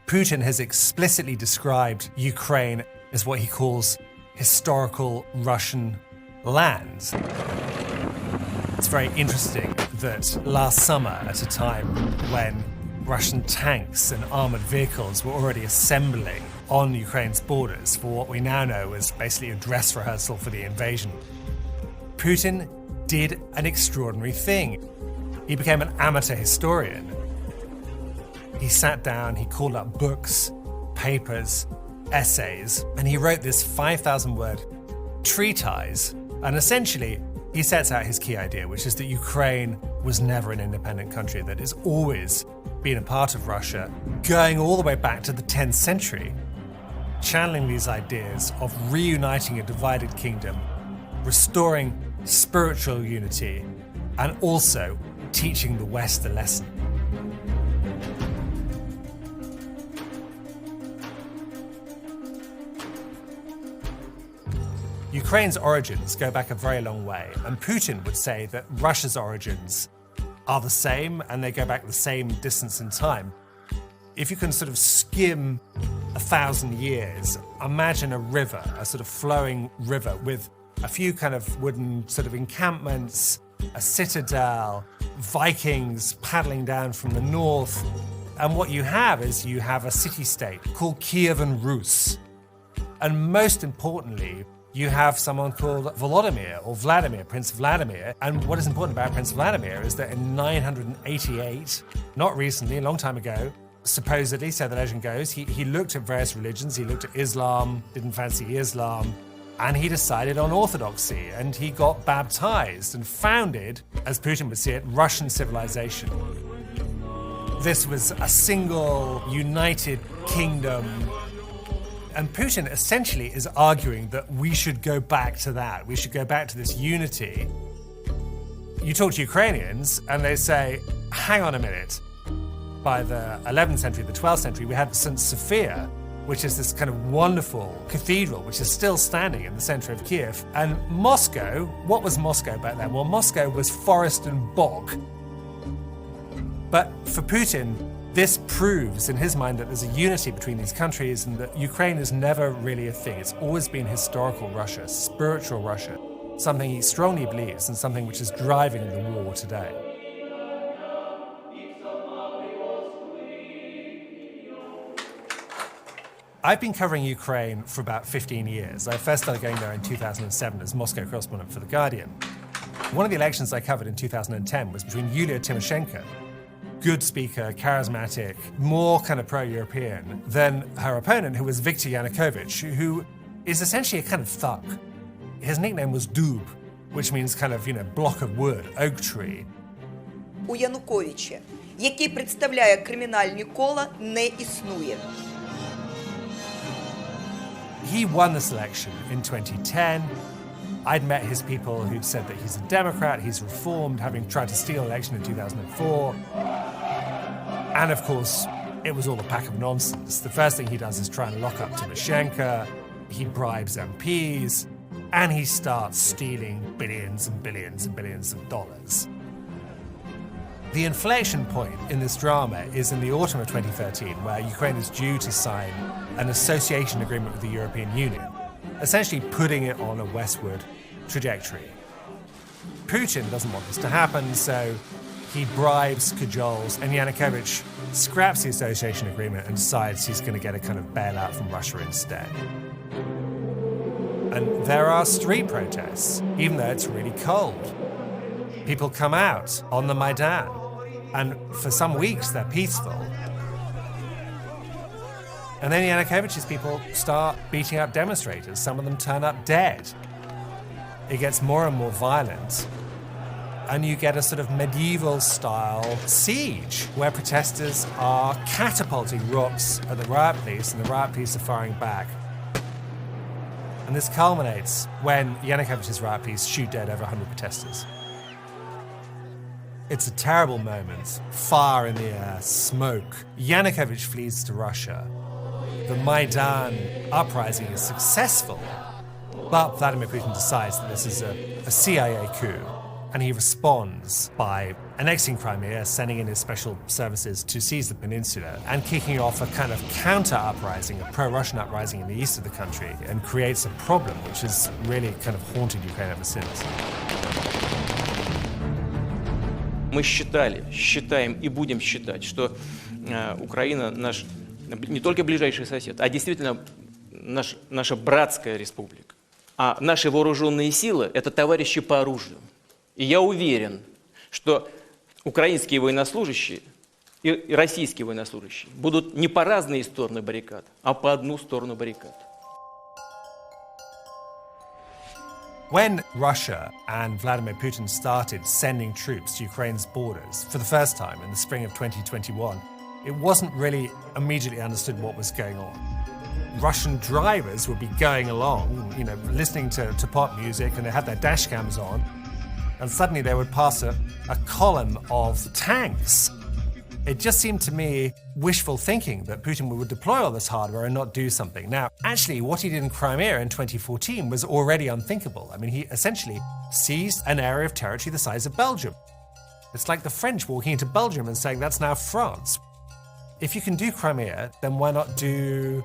Putin has explicitly described Ukraine as what he calls historical Russian land. It's very interesting that last summer, at a time when Russian tanks and armored vehicles were already assembling on Ukraine's borders for what we now know as basically a dress rehearsal for the invasion, Putin did an extraordinary thing. He became an amateur historian. He sat down, he called up books, papers, essays, and he wrote this 5,000-word treatise. And essentially, he sets out his key idea, which is that Ukraine was never an independent country, that it's always been a part of Russia, going all the way back to the 10th century, channeling these ideas of reuniting a divided kingdom, restoring spiritual unity, and also teaching the West a lesson. Ukraine's origins go back a very long way, and Putin would say that Russia's origins are the same, and they go back the same distance in time. If you can sort of skim 1,000 years, imagine a river, a sort of flowing river with a few kind of wooden sort of encampments, a citadel, Vikings paddling down from the north. And what you have is you have a city-state called Kievan Rus. And most importantly, you have someone called Volodymyr, or Vladimir, Prince Vladimir. And what is important about Prince Vladimir is that in 988, not recently, a long time ago, supposedly, so the legend goes, he looked at various religions. He looked at Islam, didn't fancy Islam, and he decided on orthodoxy, and he got baptized and founded, as Putin would see it, Russian civilization. This was a single, united kingdom. And Putin essentially is arguing that we should go back to that. We should go back to this unity. You talk to Ukrainians and they say, hang on a minute. By the 11th century, the 12th century, we had St. Sophia, which is this kind of wonderful cathedral, which is still standing in the center of Kiev. And Moscow, what was Moscow back then? Well, Moscow was forest and bog. But for Putin, this proves in his mind that there's a unity between these countries and that Ukraine is never really a thing. It's always been historical Russia, spiritual Russia, something he strongly believes and something which is driving the war today. I've been covering Ukraine for about 15 years. I first started going there in 2007 as Moscow correspondent for The Guardian. One of the elections I covered in 2010 was between Yulia Tymoshenko, good speaker, charismatic, more kind of pro-European, than her opponent, who was Viktor Yanukovych, who is essentially a kind of thug. His nickname was Dub, which means kind of, block of wood, oak tree. У Януковича, який представляє кримінальні кола, не існує. He won this election in 2010. I'd met his people who'd said that he's a Democrat, he's reformed, having tried to steal an election in 2004. And of course, it was all a pack of nonsense. The first thing he does is try and lock up Tymoshenko, he bribes MPs, and he starts stealing billions and billions and billions of dollars. The inflection point in this drama is in the autumn of 2013, where Ukraine is due to sign an association agreement with the European Union, essentially putting it on a westward trajectory. Putin doesn't want this to happen, so he bribes, cajoles, and Yanukovych scraps the association agreement and decides he's going to get a kind of bailout from Russia instead. And there are street protests, even though it's really cold. People come out on the Maidan, and for some weeks they're peaceful. And then Yanukovych's people start beating up demonstrators. Some of them turn up dead. It gets more and more violent. And you get a sort of medieval-style siege where protesters are catapulting rocks at the riot police, and the riot police are firing back. And this culminates when Yanukovych's riot police shoot dead over 100 protesters. It's a terrible moment. Fire in the air, smoke. Yanukovych flees to Russia. The Maidan uprising is successful, but Vladimir Putin decides that this is a CIA coup, and he responds by annexing Crimea, sending in his special services to seize the peninsula, and kicking off a kind of counter-uprising, a pro-Russian uprising in the east of the country, and creates a problem which has really kind of haunted Ukraine ever since. Мы считаем и будем считать, что Украина наш не только ближайший сосед, а действительно наша братская республика. А наши вооруженные силы – это товарищи по оружию. И я уверен, что украинские военнослужащие и российские военнослужащие будут не по разные стороны баррикад, а по одну сторону баррикад. When Russia and Vladimir Putin started sending troops to Ukraine's borders for the first time in the spring of 2021, it wasn't really immediately understood what was going on. Russian drivers would be going along, listening to pop music, and they had their dash cams on, and suddenly they would pass a column of tanks. It just seemed to me wishful thinking that Putin would deploy all this hardware and not do something. Now, actually, what he did in Crimea in 2014 was already unthinkable. I mean, he essentially seized an area of territory the size of Belgium. It's like the French walking into Belgium and saying that's now France. If you can do Crimea, then why not do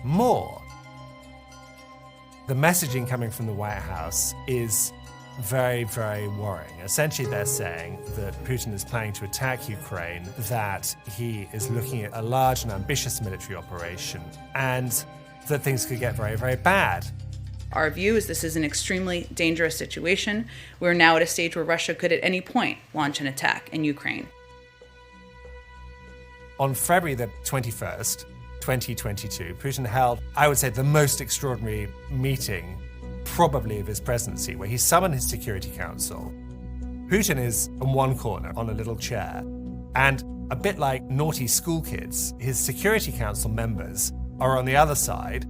more? The messaging coming from the White House is very, very worrying. Essentially, they're saying that Putin is planning to attack Ukraine, that he is looking at a large and ambitious military operation, and that things could get very, very bad. Our view is this is an extremely dangerous situation. We're now at a stage where Russia could at any point launch an attack in Ukraine. On February the 21st, 2022, Putin held, I would say, the most extraordinary meeting probably of his presidency, where he summoned his Security Council. Putin is in one corner on a little chair, and a bit like naughty school kids, his Security Council members are on the other side,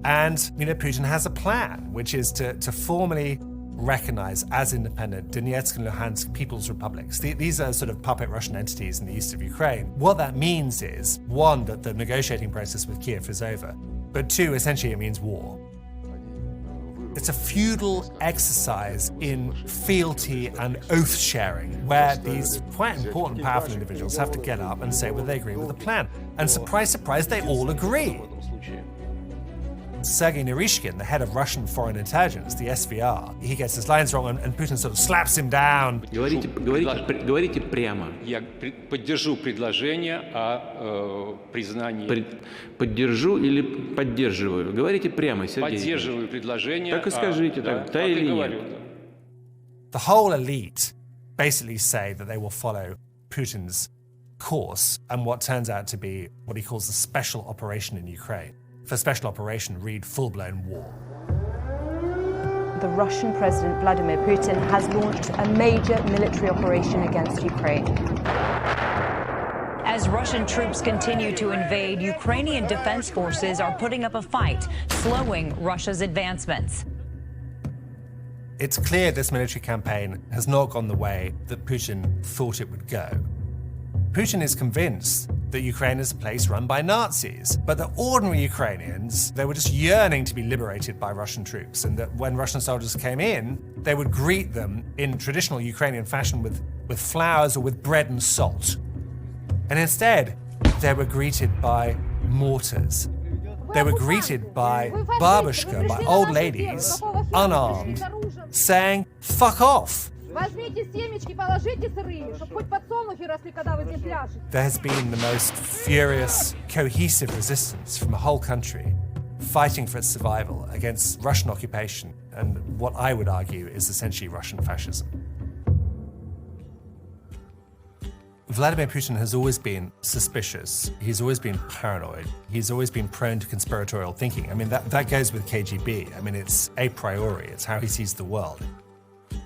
and Putin has a plan, which is to formally recognize as independent Donetsk and Luhansk People's Republics. These are sort of puppet Russian entities in the east of Ukraine. What that means is, one, that the negotiating process with Kiev is over, but two, essentially it means war. It's a feudal exercise in fealty and oath-sharing, where these quite important, powerful individuals have to get up and say whether they agree with the plan. And surprise, surprise, they all agree. Sergei Narishkin, the head of Russian foreign intelligence, the SVR, he gets his lines wrong, and Putin sort of slaps him down. Говорите прямо. Я поддержу предложение о признании. Поддержу или поддерживаю? Говорите прямо, Сергей. Поддерживаю предложение. Так и скажите, да или нет. The whole elite basically say that they will follow Putin's course and what turns out to be what he calls a special operation in Ukraine. For special operation, read full-blown war. The Russian President Vladimir Putin has launched a major military operation against Ukraine. As Russian troops continue to invade, Ukrainian defense forces are putting up a fight, slowing Russia's advancements. It's clear this military campaign has not gone the way that Putin thought it would go. Putin is convinced that Ukraine is a place run by Nazis, but the ordinary Ukrainians, they were just yearning to be liberated by Russian troops, and that when Russian soldiers came in, they would greet them in traditional Ukrainian fashion with flowers or with bread and salt. And instead, they were greeted by mortars. They were greeted by babushka, by old ladies, unarmed, saying, "Fuck off." There has been the most furious, cohesive resistance from a whole country fighting for its survival against Russian occupation and what I would argue is essentially Russian fascism. Vladimir Putin has always been suspicious. He's always been paranoid. He's always been prone to conspiratorial thinking. I mean, that goes with KGB. I mean, it's a priori. It's how he sees the world.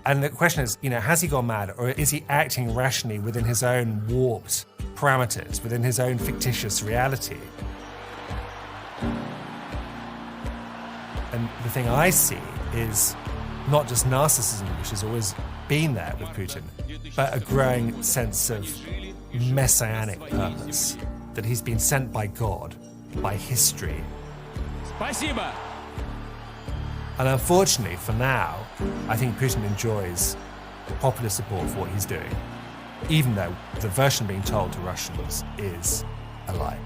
And the question is, has he gone mad, or is he acting rationally within his own warped parameters, within his own fictitious reality? And the thing I see is not just narcissism, which has always been there with Putin, but a growing sense of messianic purpose, that he's been sent by God, by history. Спасибо. And unfortunately, for now, I think Putin enjoys popular support for what he's doing. even though the version being told to Russians is a lie.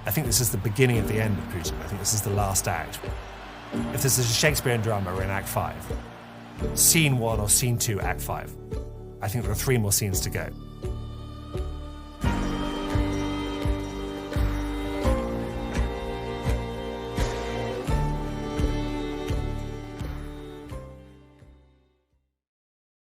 I think this is the beginning of the end of Putin. I think this is the last act. If this is a Shakespearean drama, we're in Act 5. Scene 1 or Scene 2, Act 5. I think there are 3 more scenes to go.